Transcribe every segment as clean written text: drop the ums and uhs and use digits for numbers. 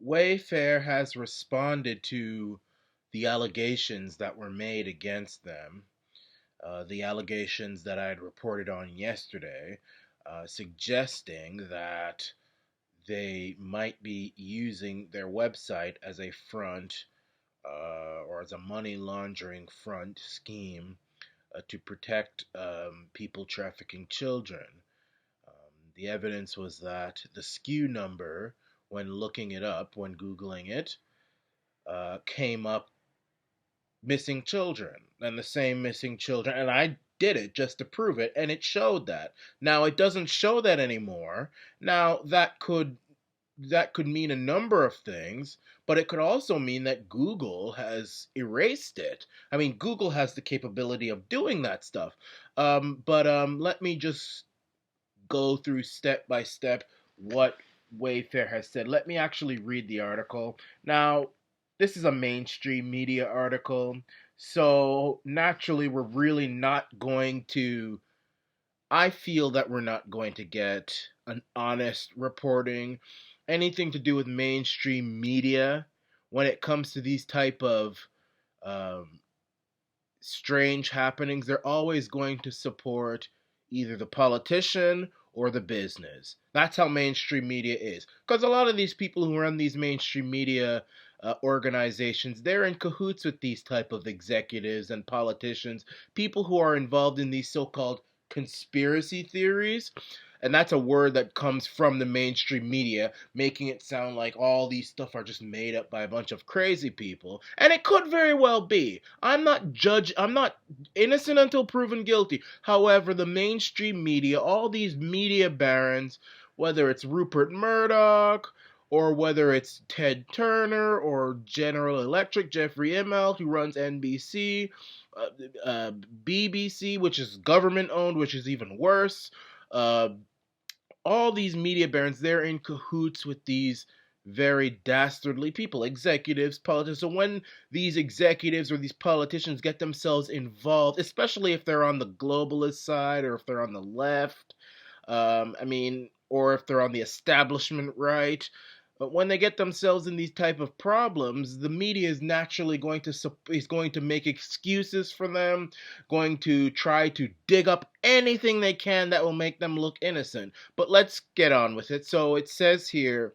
Wayfair has responded to the allegations that were made against them, the allegations that I had reported on yesterday, suggesting that they might be using their website as a front or as a money laundering front scheme to protect people trafficking children. The evidence was that the SKU number, when looking it up, when Googling it, came up missing children and the same missing children. And I did it just to prove it, and it showed that. Now it doesn't show that anymore. Now that could mean a number of things, but it could also mean that Google has erased it. I mean, Google has the capability of doing that stuff. But let me just go through step by step what Wayfair has said. Let me actually read the article. Now, this is a mainstream media article, so naturally, we're really not going to. I feel that we're not going to get an honest reporting, anything to do with mainstream media when it comes to these type of um, strange happenings. They're always going to support either the politician or the business. That's how mainstream media is. Because a lot of these people who run these mainstream media organizations, they're in cahoots with these type of executives and politicians, people who are involved in these so-called conspiracy theories. And that's a word that comes from the mainstream media, making it sound like all these stuff are just made up by a bunch of crazy people. And it could very well be. I'm not innocent until proven guilty. However, the mainstream media, all these media barons, whether it's Rupert Murdoch, or whether it's Ted Turner or General Electric, Jeffrey Immelt, who runs NBC, BBC, which is government owned, which is even worse. Uh, all these media barons, they're in cahoots with these very dastardly people, executives, politicians. So when these executives or these politicians get themselves involved, especially if they're on the globalist side or if they're on the left, or if they're on the establishment right, but when they get themselves in these type of problems, the media is naturally going to make excuses for them, going to try to dig up anything they can that will make them look innocent. But let's get on with it. So it says here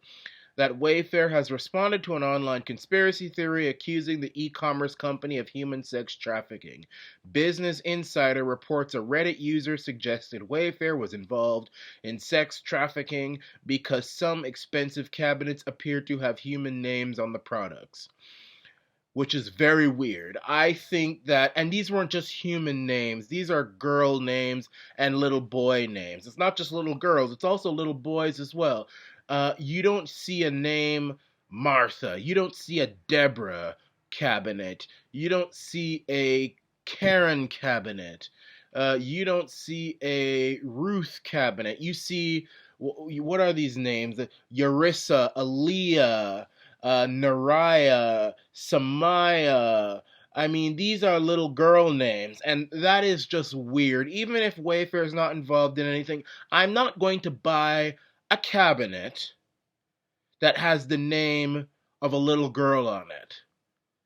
that Wayfair has responded to an online conspiracy theory accusing the e-commerce company of human sex trafficking. Business Insider reports a Reddit user suggested Wayfair was involved in sex trafficking because some expensive cabinets appear to have human names on the products, which is very weird. I think that, and these weren't just human names, these are girl names and little boy names. It's not just little girls, it's also little boys as well. You don't see a name Martha, you don't see a Deborah cabinet, you don't see a Karen cabinet, you don't see a Ruth cabinet. You see, what are these names? Yarissa, Aaliyah, Naraya, Samaya. I mean, these are little girl names, and that is just weird. Even if Wayfair is not involved in anything, I'm not going to buy a cabinet that has the name of a little girl on it.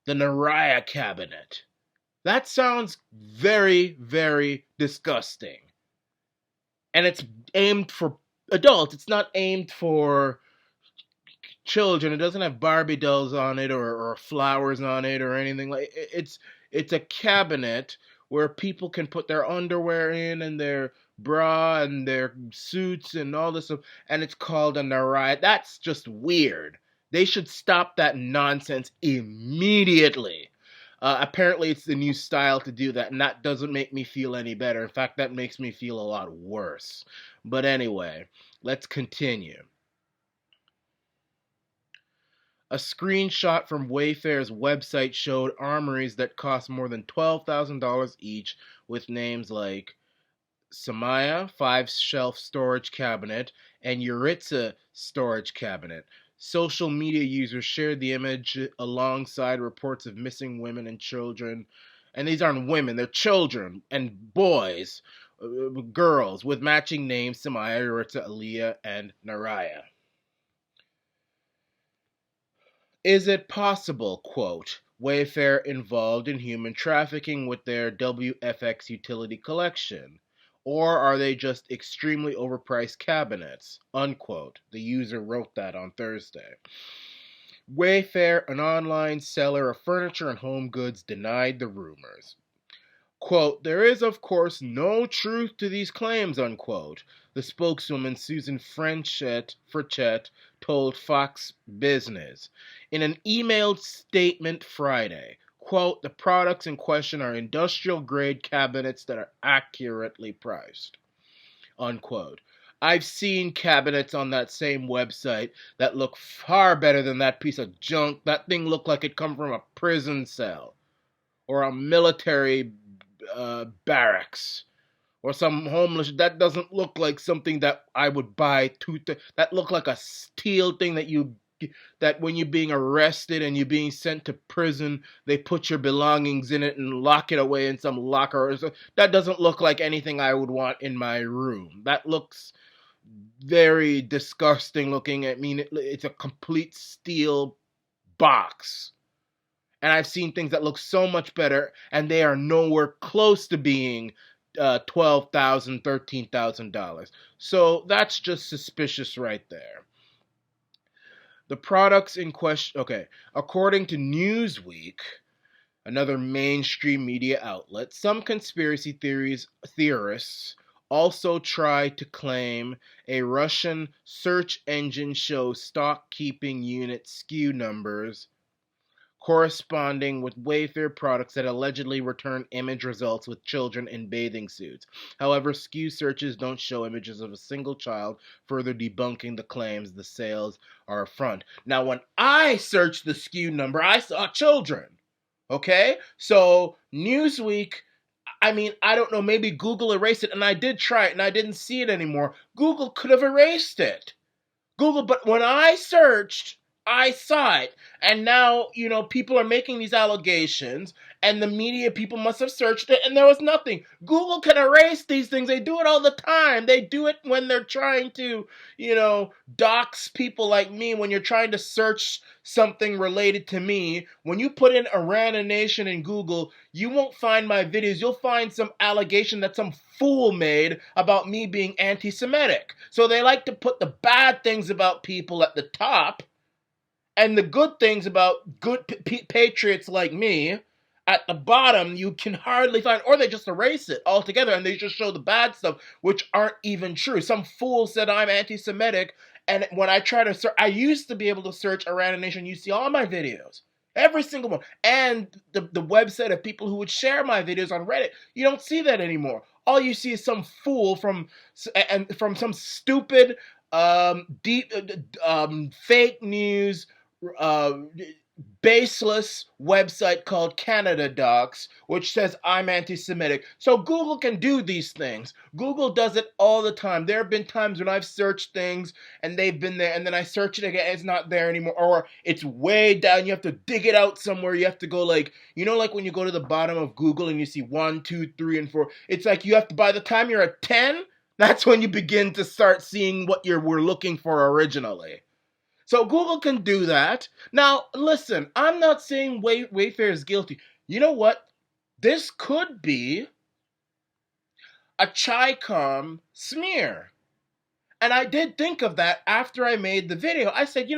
The Naraya cabinet. That sounds very, very disgusting. And it's aimed for adults. It's not aimed for children. It doesn't have Barbie dolls on it or flowers on it or anything like it's a cabinet where people can put their underwear in and their bra and their suits and all this stuff, and it's called a Naraya. That's just weird. They should stop that nonsense immediately. Apparently, it's the new style to do that, and that doesn't make me feel any better. In fact, that makes me feel a lot worse. But anyway, let's continue. A screenshot from Wayfair's website showed armories that cost more than $12,000 each, with names like Samaya 5-shelf storage cabinet and Yuritsa storage cabinet. Social media users shared the image alongside reports of missing women and children. And these aren't women, they're children and boys, girls, with matching names: Samaya, Yuritsa, Aliyah, and Naraya. Is it possible, quote, Wayfair involved in human trafficking with their WFX utility collection? Or are they just extremely overpriced cabinets? Unquote. The user wrote that on Thursday. Wayfair, an online seller of furniture and home goods, denied the rumors. Quote, there is, of course, no truth to these claims, unquote, the spokeswoman Susan Frechette told Fox Business. In an emailed statement Friday, quote, the products in question are industrial-grade cabinets that are accurately priced, unquote. I've seen cabinets on that same website that look far better than that piece of junk. That thing looked like it come from a prison cell or a military barracks or some homeless. That doesn't look like something that I would buy. That look like a steel thing that when you're being arrested and you're being sent to prison, they put your belongings in it and lock it away in some locker. That doesn't look like anything I would want in my room. That looks very disgusting looking. I mean, it's a complete steel box. And I've seen things that look so much better, and they are nowhere close to being $12,000, $13,000. So that's just suspicious right there. The products in question, okay, according to Newsweek, another mainstream media outlet, some conspiracy theorists also try to claim a Russian search engine shows stock-keeping unit SKU numbers corresponding with Wayfair products that allegedly return image results with children in bathing suits. However, SKU searches don't show images of a single child, further debunking the claims the sales are a front. Now, when I searched the SKU number, I saw children. Okay? So, Newsweek, I mean, I don't know, maybe Google erased it, and I did try it, and I didn't see it anymore. Google could have erased it. But when I searched, I saw it. And now, people are making these allegations, and the media people must have searched it, and there was nothing. Google can erase these things. They do it all the time. They do it when they're trying to, dox people like me, when you're trying to search something related to me. When you put in Arana Nation in Google, you won't find my videos. You'll find some allegation that some fool made about me being anti-Semitic. So they like to put the bad things about people at the top, and the good things about good patriots like me at the bottom you can hardly find, or they just erase it altogether and they just show the bad stuff, which aren't even true. Some fool said I'm anti-Semitic, and when I try to search, I used to be able to search Arana Nation, you see all my videos. Every single one. And the website of people who would share my videos on Reddit, you don't see that anymore. All you see is some fool from some stupid, fake news, baseless website called Canada Docs, which says I'm anti-Semitic. So Google can do these things. Google does it all the time. There have been times when I've searched things and they've been there, and then I search it again, it's not there anymore, or it's way down. You have to dig it out somewhere. You have to go like when you go to the bottom of Google and you see 1, 2, 3, and 4. It's like you have to, by the time you're at 10, that's when you begin to start seeing what you were looking for originally. So Google can do that. Now, listen, I'm not saying Wayfair is guilty. You know what? This could be a Chi-Com smear. And I did think of that after I made the video. I said,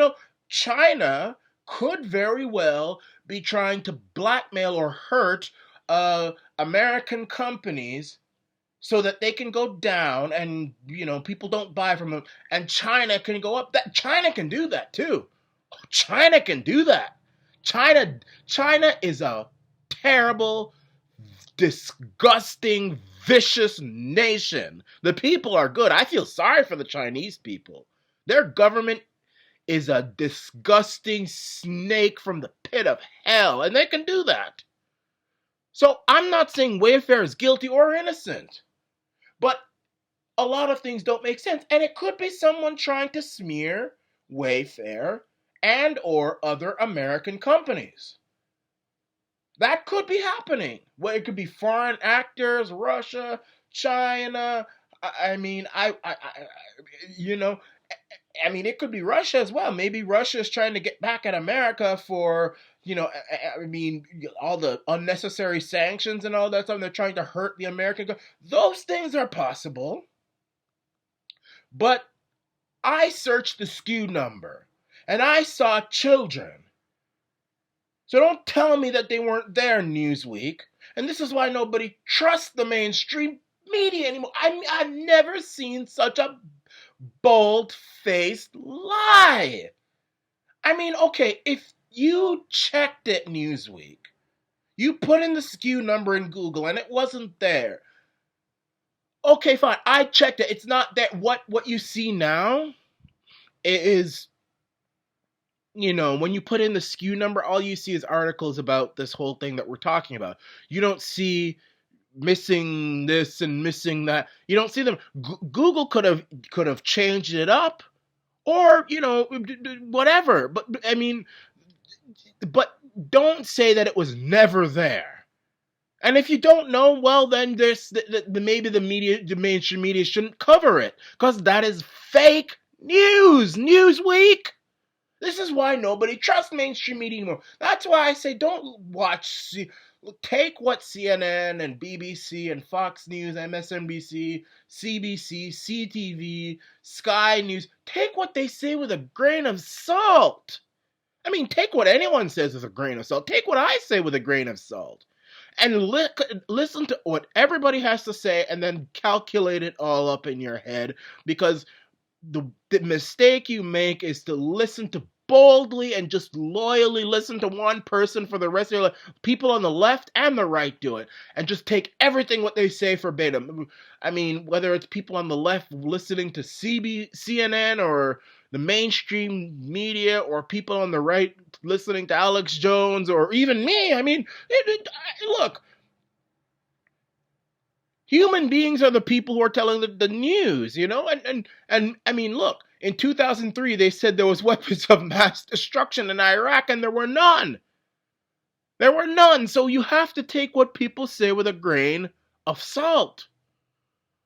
China could very well be trying to blackmail or hurt American companies so that they can go down and, people don't buy from them, and China can go up. China can do that too. China can do that. China is a terrible, disgusting, vicious nation. The people are good. I feel sorry for the Chinese people. Their government is a disgusting snake from the pit of hell, and they can do that. So I'm not saying Wayfair is guilty or innocent. But a lot of things don't make sense. And it could be someone trying to smear Wayfair and or other American companies. That could be happening. Well, it could be foreign actors, Russia, China. I mean, it could be Russia as well. Maybe Russia is trying to get back at America for, I mean, all the unnecessary sanctions and all that stuff. They're trying to hurt the American. Those things are possible. But I searched the SKU number and I saw children. So don't tell me that they weren't there, Newsweek. And this is why nobody trusts the mainstream media anymore. I've never seen such a bold-faced lie. I mean, okay, if you checked it, Newsweek, you put in the SKU number in Google and it wasn't there. Okay, fine, I checked it. It's not there. What you see now is, when you put in the SKU number, all you see is articles about this whole thing that we're talking about. You don't see missing this and missing that. You don't see them. Google could have changed it up, or whatever. But I mean, but don't say that it was never there. And if you don't know, well, then maybe the mainstream media shouldn't cover it, because that is fake news. Newsweek. This is why nobody trusts mainstream media anymore. That's why I say don't watch. Take what CNN and BBC and Fox News, MSNBC, CBC, CTV, Sky News, take what they say with a grain of salt. I mean, take what anyone says with a grain of salt. Take what I say with a grain of salt. And listen to what everybody has to say and then calculate it all up in your head, because the mistake you make is to listen to boldly and just loyally listen to one person for the rest of your life. People on the left and the right do it, and just take everything what they say verbatim. I mean, whether it's people on the left listening to CNN or the mainstream media, or people on the right listening to Alex Jones, or even me. I mean, look, human beings are the people who are telling the news, and I mean, look, in 2003, they said there was weapons of mass destruction in Iraq, and there were none. There were none. So you have to take what people say with a grain of salt.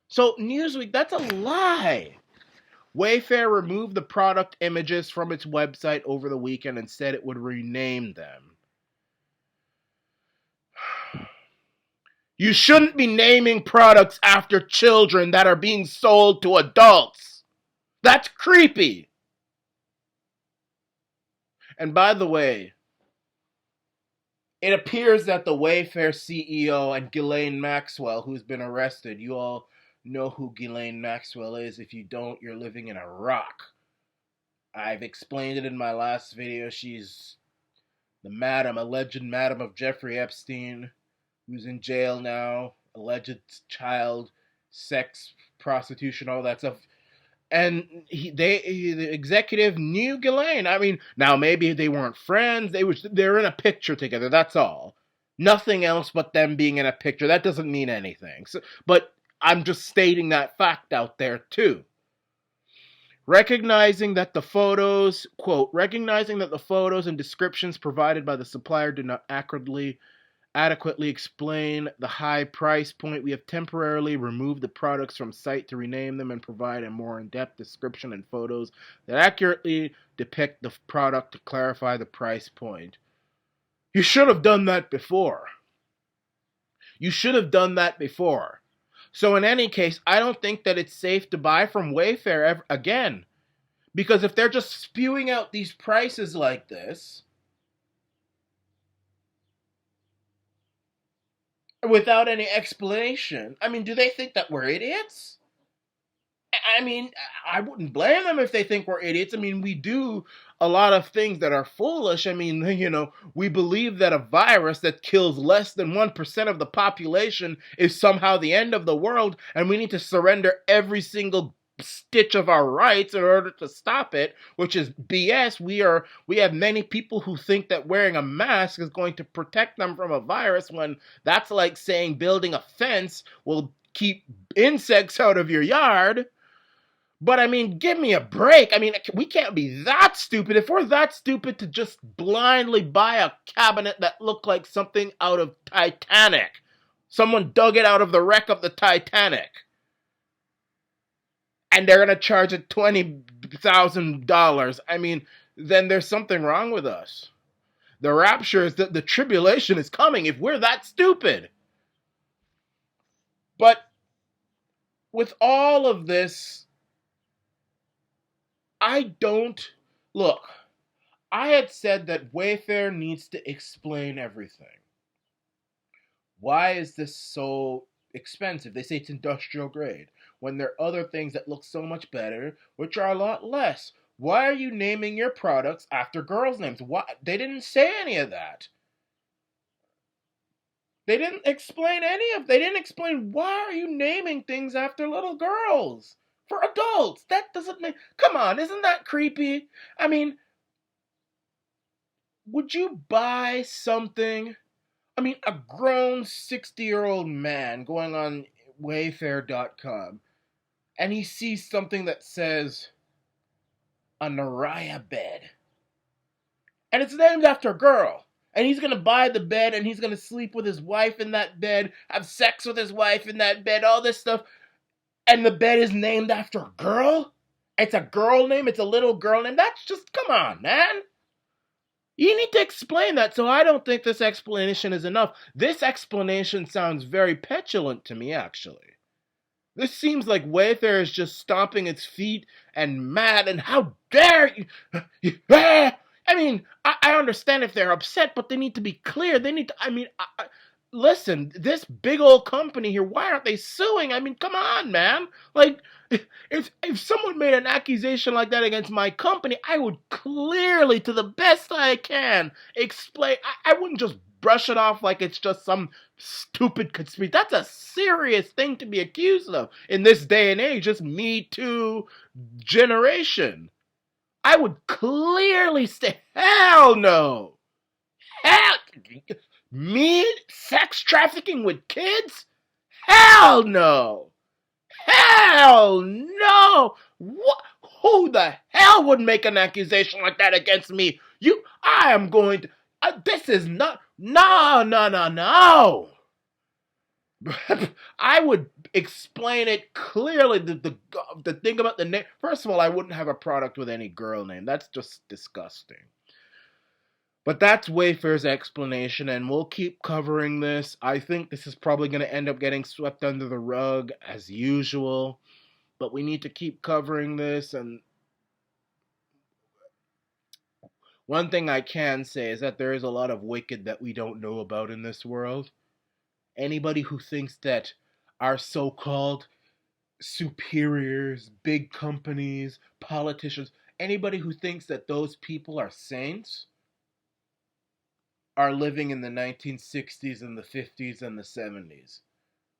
So Newsweek, that's a lie. Wayfair removed the product images from its website over the weekend and said it would rename them. You shouldn't be naming products after children that are being sold to adults. That's creepy. And by the way, it appears that the Wayfair CEO and Ghislaine Maxwell, who's been arrested, you all know who Ghislaine Maxwell is. If you don't, you're living in a rock. I've explained it in my last video. She's the alleged madam of Jeffrey Epstein, who's in jail now, alleged child sex, prostitution, all that stuff. And the executive knew Ghislaine. I mean, now maybe they weren't friends. They're in a picture together. That's all. Nothing else but them being in a picture. That doesn't mean anything. But I'm just stating that fact out there too. Recognizing that the photos and descriptions provided by the supplier do not adequately explain the high price point, we have temporarily removed the products from site to rename them and provide a more in-depth description and photos that accurately depict the product to clarify the price point. You should have done that before. So in any case, I don't think that it's safe to buy from Wayfair ever again. Because if they're just spewing out these prices like this without any explanation, I mean, do they think that we're idiots? I mean, I wouldn't blame them if they think we're idiots. I mean, we do a lot of things that are foolish. I mean, we believe that a virus that kills less than 1% of the population is somehow the end of the world, and we need to surrender every single stitch of our rights in order to stop it, which is BS. We have many people who think that wearing a mask is going to protect them from a virus, when that's like saying building a fence will keep insects out of your yard. But I mean, give me a break. I mean, we can't be that stupid. If we're that stupid to just blindly buy a cabinet that looked like something out of Titanic, someone dug it out of the wreck of the Titanic, and they're going to charge it $20 $100,000, I mean, then there's something wrong with us. The rapture is that the tribulation is coming if we're that stupid. But with all of this, I don't look. I had said that Wayfair needs to explain everything. Why is this so expensive? They say it's industrial grade when there are other things that look so much better, which are a lot less. Why are you naming your products after girls' names? Why? They didn't say any of that. They didn't explain any of. They didn't explain why are you naming things after little girls for adults. That doesn't make. Come on, isn't that creepy? I mean, would you buy something? I mean, a grown 60-year-old man going on Wayfair.com and he sees something that says a Naraya bed. And it's named after a girl. And he's going to buy the bed and he's going to sleep with his wife in that bed, have sex with his wife in that bed, all this stuff. And the bed is named after a girl? It's a girl name? It's a little girl name? That's just, come on, man. You need to explain that, so I don't think this explanation is enough. This explanation sounds very petulant to me, actually. This seems like Wayfair is just stomping its feet and mad, and how dare you! I mean, I understand if they're upset, but they need to be clear. They need to, listen, this big old company here, why aren't they suing? I mean, come on, man. Like, if someone made an accusation like that against my company, I would clearly, to the best I can, explain. I wouldn't just brush it off like it's just some stupid conspiracy. That's a serious thing to be accused of in this day and age, this Me Too generation. I would clearly say, hell no. Hell, me sex trafficking with kids? Hell no. Hell no. What? Who the hell would make an accusation like that against me? I am going to, this is not, no. I would explain it clearly. The thing about the name, first of all, I wouldn't have a product with any girl name. That's just disgusting. But that's Wayfair's explanation, and we'll keep covering this. I think this is probably going to end up getting swept under the rug, as usual. But we need to keep covering this, and one thing I can say is that there is a lot of wicked that we don't know about in this world. Anybody who thinks that our so-called superiors, big companies, politicians, anybody who thinks that those people are saints are living in the 1960s and the 50s and the 70s,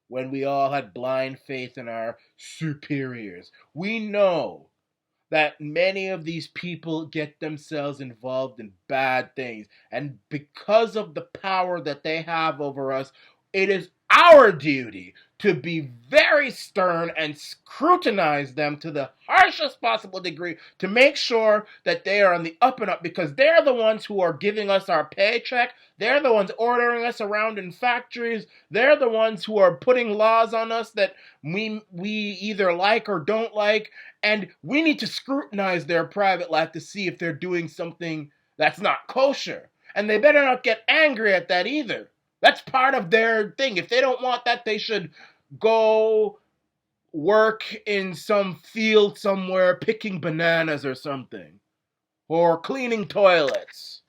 when we all had blind faith in our superiors. We know that many of these people get themselves involved in bad things, and because of the power that they have over us, it is our duty to be very stern and scrutinize them to the harshest possible degree to make sure that they are on the up and up, because they're the ones who are giving us our paycheck. They're the ones ordering us around in factories. They're the ones who are putting laws on us that we either like or don't like, and we need to scrutinize their private life to see if they're doing something that's not kosher. And they better not get angry at that either. That's part of their thing. If they don't want that, they should go work in some field somewhere picking bananas or something, or cleaning toilets,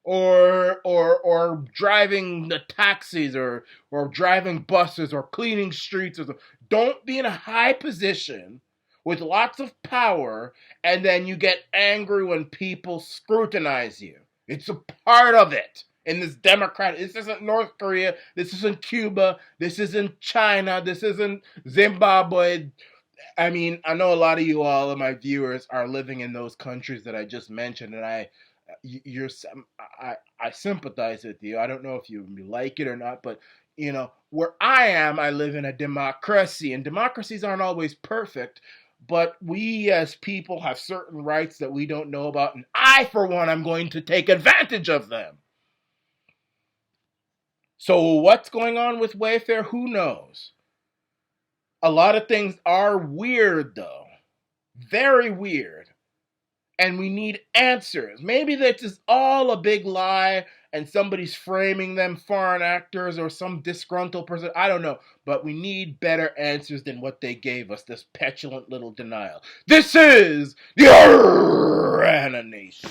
or driving the taxis, or driving buses, or cleaning streets. Don't be in a high position with lots of power and then you get angry when people scrutinize you. It's a part of it. In this this isn't North Korea, this isn't Cuba, this isn't China, this isn't Zimbabwe. I mean, I know a lot of you all of my viewers are living in those countries that I just mentioned, and I sympathize with you. I don't know if you like it or not, but you know, where I am, I live in a democracy, and democracies aren't always perfect. But we as people have certain rights that we don't know about, and I, for one, am going to take advantage of them. So what's going on with Wayfair? Who knows? A lot of things are weird, though. Very weird. And we need answers. Maybe this is all a big lie and somebody's framing them, foreign actors or some disgruntled person. I don't know. But we need better answers than what they gave us, this petulant little denial. This is the Arana Nation.